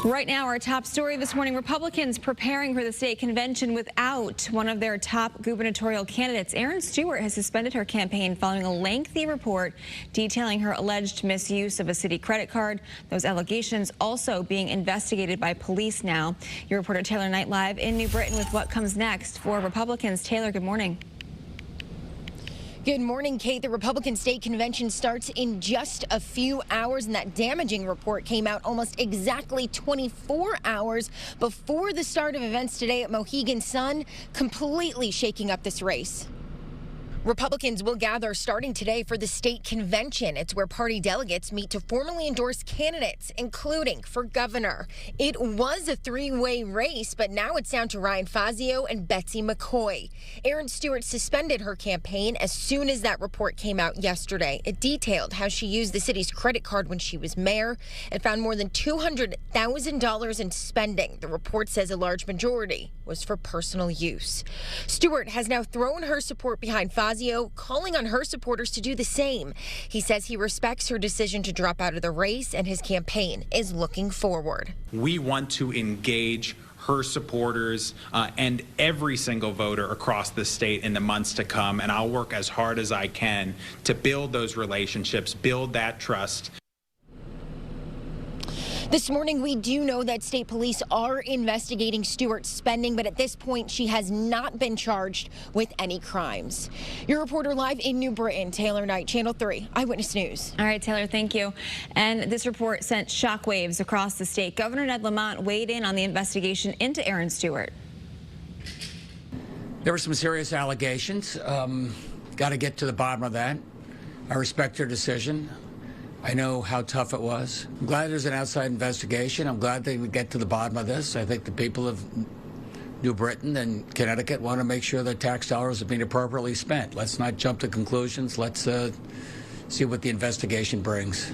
Right now, our top story this morning, Republicans preparing for the state convention without one of their top gubernatorial candidates. Erin Stewart has suspended her campaign following a lengthy report detailing her alleged misuse of a city credit card. Those allegations also being investigated by police now. Your reporter Taylor Knight live in New Britain with what comes next for Republicans. Taylor, good morning. Good morning, Kate. The Republican state convention starts in just a few hours, and that damaging report came out almost exactly 24 hours before the start of events today at Mohegan Sun, completely shaking up this race. Republicans will gather starting today for the state convention. It's where party delegates meet to formally endorse candidates, including for governor. It was a three-way race, but now it's down to Ryan Fazio and Betsy McCoy. Erin Stewart suspended her campaign as soon as that report came out yesterday. It detailed how she used the city's credit card when she was mayor and found more than $200,000 in spending. The report says a large majority was for personal use. Stewart has now thrown her support behind Fazio, calling on her supporters to do the same. He says he respects her decision to drop out of the race, and his campaign is looking forward. We want to engage her supporters and every single voter across the state in the months to come, and I'll work as hard as I can to build those relationships, build that trust. This morning, we do know that state police are investigating Stewart's spending, but at this point, she has not been charged with any crimes. Your reporter live in New Britain, Taylor Knight, Channel 3 Eyewitness News. All right, Taylor, thank you. And this report sent shockwaves across the state. Governor Ned Lamont weighed in on the investigation into Erin Stewart. There were some serious allegations. Got to get to the bottom of that. I respect her decision. I know how tough it was. I'm glad there's an outside investigation. I'm glad they would get to the bottom of this. I think the people of New Britain and Connecticut want to make sure that tax dollars are being appropriately spent. Let's not jump to conclusions. Let's see what the investigation brings.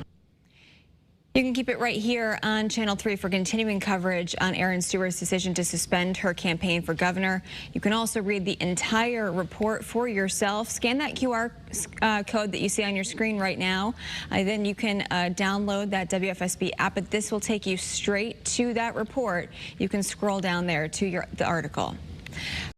You can keep it right here on Channel 3 for continuing coverage on Erin Stewart's decision to suspend her campaign for governor. You can also read the entire report for yourself. Scan that QR code that you see on your screen right now. Then you can download that WFSB app, but this will take you straight to that report. You can scroll down there to the article.